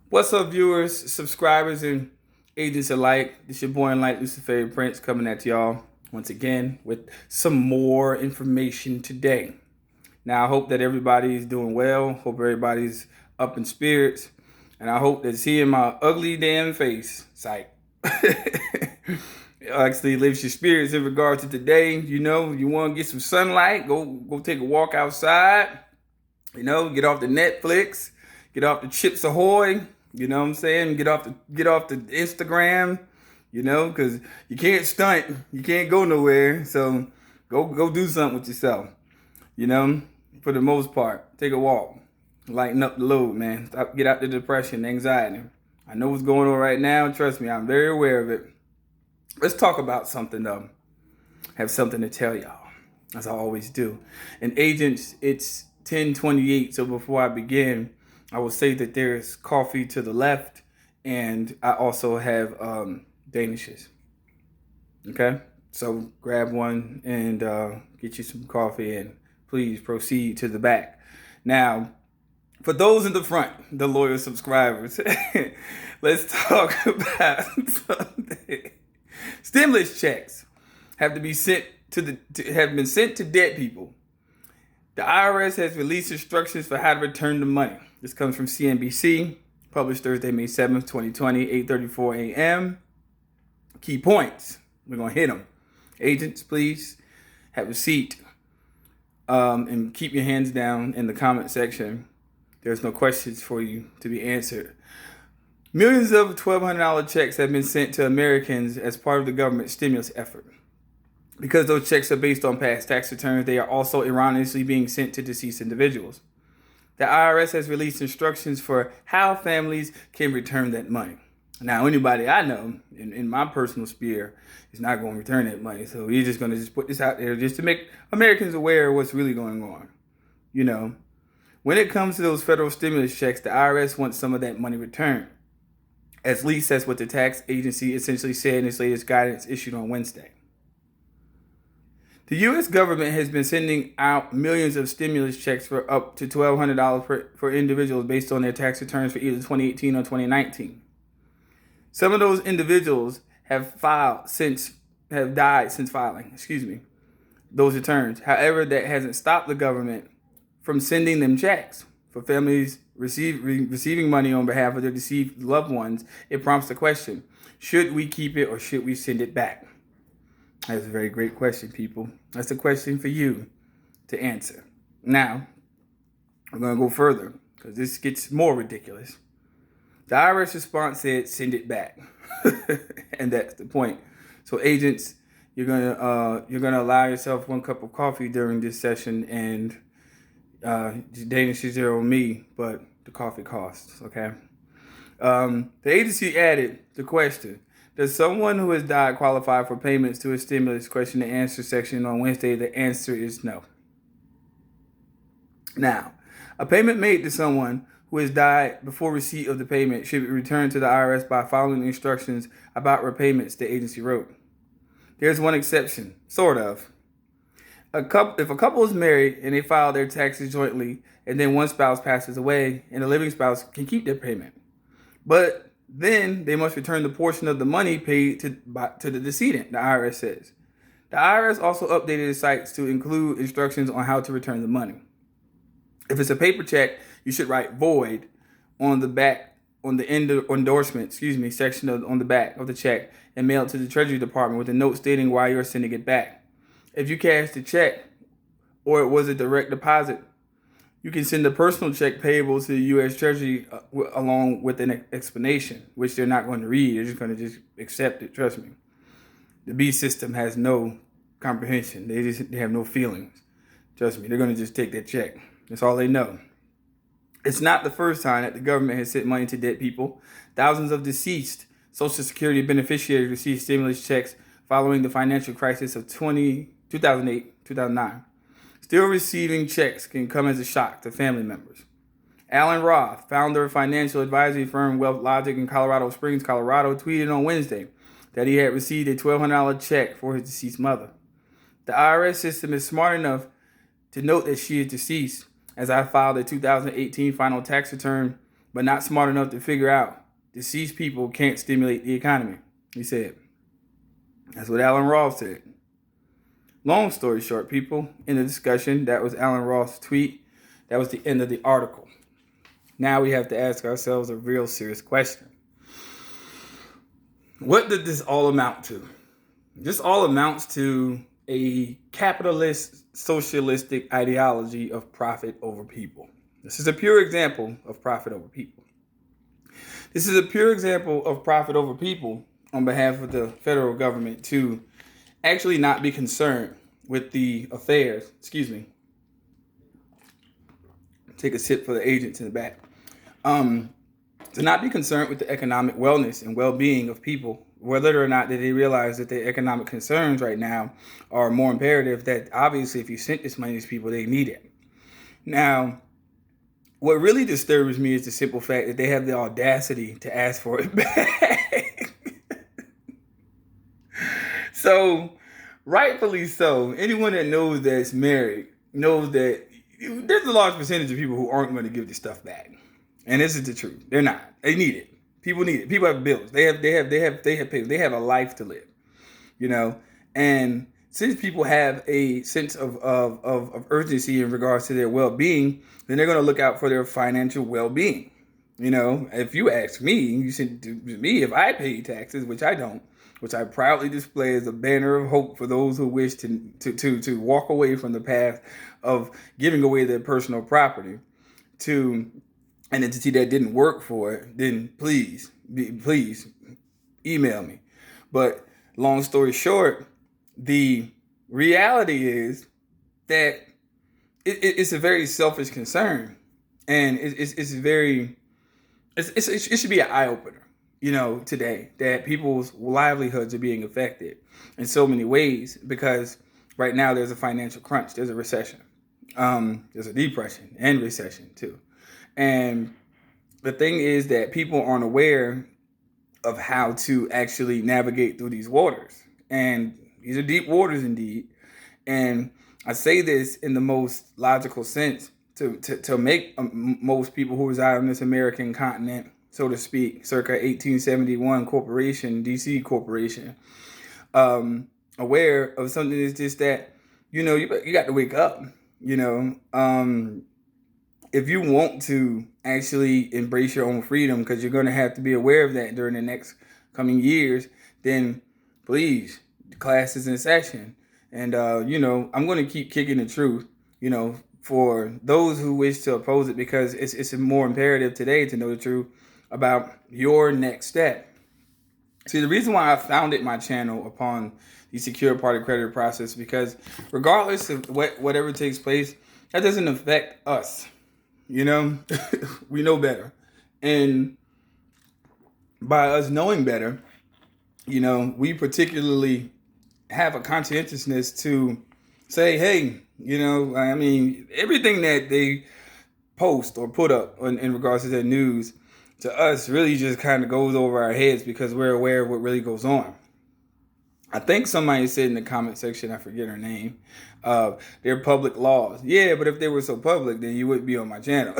What's up, viewers, subscribers, and agents alike? This your boy in light, Lucifer Prince, coming at y'all once again with some more information today. Now, I hope that everybody's doing well. Hope everybody's up in spirits, and I hope that seeing my ugly damn face, psych, actually lifts your spirits in regards to today. You know, you want to get some sunlight, go take a walk outside. You know, get off the Netflix, get off the Chips Ahoy. You know what I'm saying? Get off the Instagram. You know, because you can't stunt, you can't go nowhere. So go do something with yourself. You know, for the most part, take a walk, lighten up the load, man. Get out the depression, anxiety. I know what's going on right now. Trust me, I'm very aware of it. Let's talk about something though. Have something to tell y'all, as I always do. And agents, it's 10:28. So before I begin, I will say that there's coffee to the left, and I also have danishes. Okay, so grab one and get you some coffee, and please proceed to the back. Now, for those in the front, the loyal subscribers, let's talk about something. Stimulus checks have to be sent have been sent to dead people. The IRS has released instructions for how to return the money. This comes from CNBC, published Thursday, May 7th, 2020, 8:34 a.m. Key points. We're going to hit them. Agents, please have a seat and keep your hands down in the comment section. There's no questions for you to be answered. Millions of $1,200 checks have been sent to Americans as part of the government stimulus effort. Because those checks are based on past tax returns, they are also erroneously being sent to deceased individuals. The IRS has released instructions for how families can return that money. Now, anybody I know in my personal sphere is not going to return that money. So we're just going to put this out there just to make Americans aware of what's really going on. You know, when it comes to those federal stimulus checks, the IRS wants some of that money returned. At least that's what the tax agency essentially said in its latest guidance issued on Wednesday. The U.S. government has been sending out millions of stimulus checks for up to $1,200 for individuals based on their tax returns for either 2018 or 2019. Some of those individuals have died since filing, those returns. However, that hasn't stopped the government from sending them checks. For families receiving money on behalf of their deceased loved ones, it prompts the question, should we keep it or should we send it back? That's a very great question, people. That's a question for you to answer. Now, I'm going to go further because this gets more ridiculous. The IRS response said, send it back. And that's the point. So agents, you're gonna allow yourself one cup of coffee during this session, and Danish is there on me, but the coffee costs, okay? The agency added the question, does someone who has died qualify for payments to a stimulus? Question and answer section on Wednesday. The answer is no. Now, a payment made to someone who has died before receipt of the payment should be returned to the IRS by following the instructions about repayments, the agency wrote. There's one exception, sort of. If a couple is married and they file their taxes jointly, and then one spouse passes away, and the living spouse can keep their payment. But then they must return the portion of the money paid to the decedent, the IRS says. The IRS also updated its sites to include instructions on how to return the money. If it's a paper check, you should write void on the back, on the endorsement, section on the back of the check, and mail it to the Treasury Department with a note stating why you're sending it back. If you cashed a check or it was a direct deposit, you can send a personal check payable to the U.S. Treasury along with an explanation, which they're not going to read. They're just going to just accept it. Trust me. The B system has no comprehension. They have no feelings. Trust me. They're going to just take that check. That's all they know. It's not the first time that the government has sent money to dead people. Thousands of deceased Social Security beneficiaries received stimulus checks following the financial crisis of 2008, 2009. Still receiving checks can come as a shock to family members. Alan Roth, founder of financial advisory firm Wealth Logic in Colorado Springs, Colorado, tweeted on Wednesday that he had received a $1,200 check for his deceased mother. The IRS system is smart enough to note that she is deceased, as I filed a 2018 final tax return but not smart enough to figure out deceased people can't stimulate the economy. He said. That's what Alan Ross said. Long story short, people, in the discussion, that was Alan Ross' tweet. That was the end of the article. Now we have to ask ourselves a real serious question. What did this all amount to? This all amounts to a capitalist, socialistic ideology of profit over people. This is a pure example of profit over people. This is a pure example of profit over people on behalf of the federal government to actually not be concerned with the affairs. Excuse me. Take a sip for the agents in the back. To not be concerned with the economic wellness and well-being of people, whether or not that they realize that their economic concerns right now are more imperative, that obviously if you sent this money to these people, they need it. Now, what really disturbs me is the simple fact that they have the audacity to ask for it back. So, rightfully so, anyone that knows that's married knows that there's a large percentage of people who aren't going to give this stuff back. And this is the truth. They're not. They need it. People need it. People have bills. They have a life to live, you know. And since people have a sense of urgency in regards to their well-being, then they're going to look out for their financial well-being. You know, if you ask me, you said to me, if I pay taxes, which I don't, which I proudly display as a banner of hope for those who wish to walk away from the path of giving away their personal property to an entity that didn't work for it, then please email me. But long story short, the reality is that it's a very selfish concern, and it should be an eye opener, you know, today, that people's livelihoods are being affected in so many ways because right now there's a financial crunch, there's a recession, there's a depression and recession too. And the thing is that people aren't aware of how to actually navigate through these waters. And these are deep waters indeed. And I say this in the most logical sense to make most people who reside on this American continent, so to speak, circa 1871 corporation, DC corporation, aware of something that's just that, you know, you got to wake up, you know. If you want to actually embrace your own freedom, because you're going to have to be aware of that during the next coming years, then please, the class is in session. And, you know, I'm going to keep kicking the truth, you know, for those who wish to oppose it, because it's more imperative today to know the truth about your next step. See, the reason why I founded my channel upon the secure party creditor process, because regardless of whatever takes place, that doesn't affect us. You know, we know better. And by us knowing better, you know, we particularly have a conscientiousness to say, hey, you know, I mean, everything that they post or put up in regards to their news to us really just kind of goes over our heads because we're aware of what really goes on. I think somebody said in the comment section, I forget her name, they're public laws. Yeah, but if they were so public, then you wouldn't be on my channel.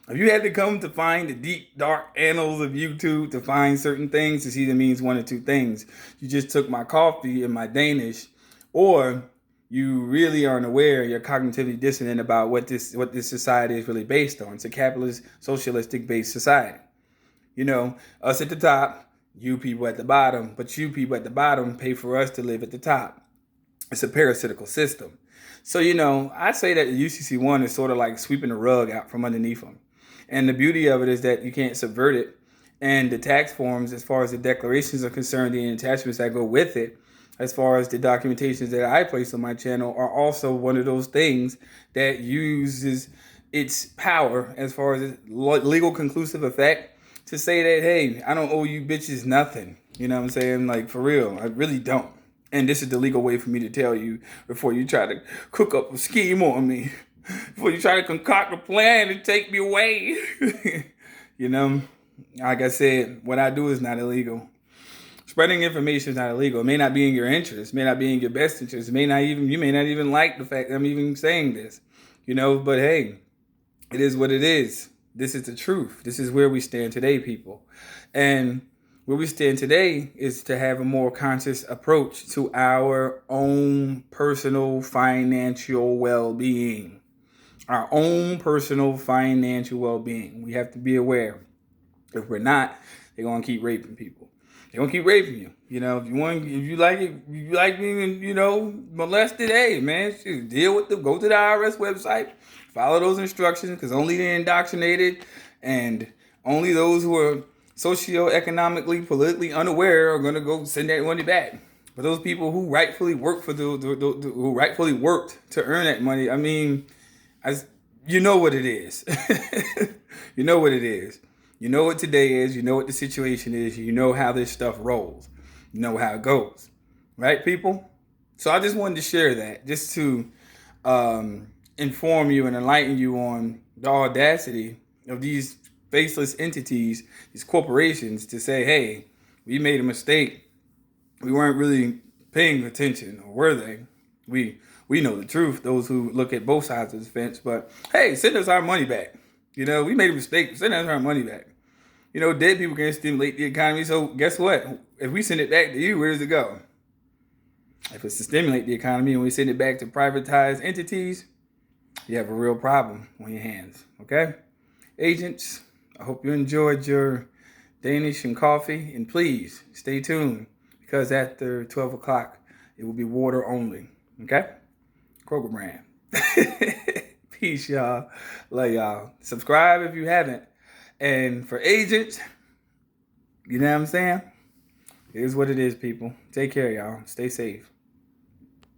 If you had to come to find the deep, dark annals of YouTube to find certain things, to see that means one or two things. You just took my coffee and my Danish, or you really aren't aware, you're cognitively dissonant about what this society is really based on. It's a capitalist, socialistic based society. You know, us at the top, you people at the bottom, but you people at the bottom pay for us to live at the top. It's a parasitical system. So, you know, I say that the UCC1 is sort of like sweeping the rug out from underneath them. And the beauty of it is that you can't subvert it. And the tax forms, as far as the declarations are concerned, the attachments that go with it, as far as the documentations that I place on my channel, are also one of those things that uses its power as far as its legal conclusive effect to say that, hey, I don't owe you bitches nothing. You know what I'm saying? Like, for real, I really don't. And this is the legal way for me to tell you before you try to cook up a scheme on me, before you try to concoct a plan and take me away. You know, like I said, what I do is not illegal. Spreading information is not illegal. It may not be in your interest, may not be in your best interest. You may not even like the fact that I'm even saying this, you know, but hey, it is what it is. This is the truth. This is where we stand today, people. And where we stand today is to have a more conscious approach to our own personal financial well-being. Our own personal financial well-being. We have to be aware. If we're not, they're gonna keep raping people. They're gonna keep raping you. You know, if you like it, if you like being, molested, hey man, deal with them. Go to the IRS website, follow those instructions, because only the indoctrinated and only those who are socioeconomically, politically unaware are gonna go send that money back. But those people who rightfully work for who rightfully worked to earn that money, I mean, you know what it is. You know what it is. You know what today is. You know what the situation is. You know how this stuff rolls. You know how it goes. Right, people? So I just wanted to share that just to inform you and enlighten you on the audacity of these faceless entities, these corporations, to say, hey, we made a mistake. We weren't really paying attention, or were they? We know the truth, those who look at both sides of the fence, but hey, send us our money back. We made a mistake. Send us our money back. Dead people can stimulate the economy. So guess what? If we send it back to you, where does it go? If it's to stimulate the economy and we send it back to privatized entities, you have a real problem on your hands. Okay? Agents, I hope you enjoyed your Danish and coffee. And please stay tuned, because after 12 o'clock, it will be water only. Okay? Kroger brand. Peace, y'all. Love y'all. Subscribe if you haven't. And for agents, you know what I'm saying? It is what it is, people. Take care, y'all. Stay safe.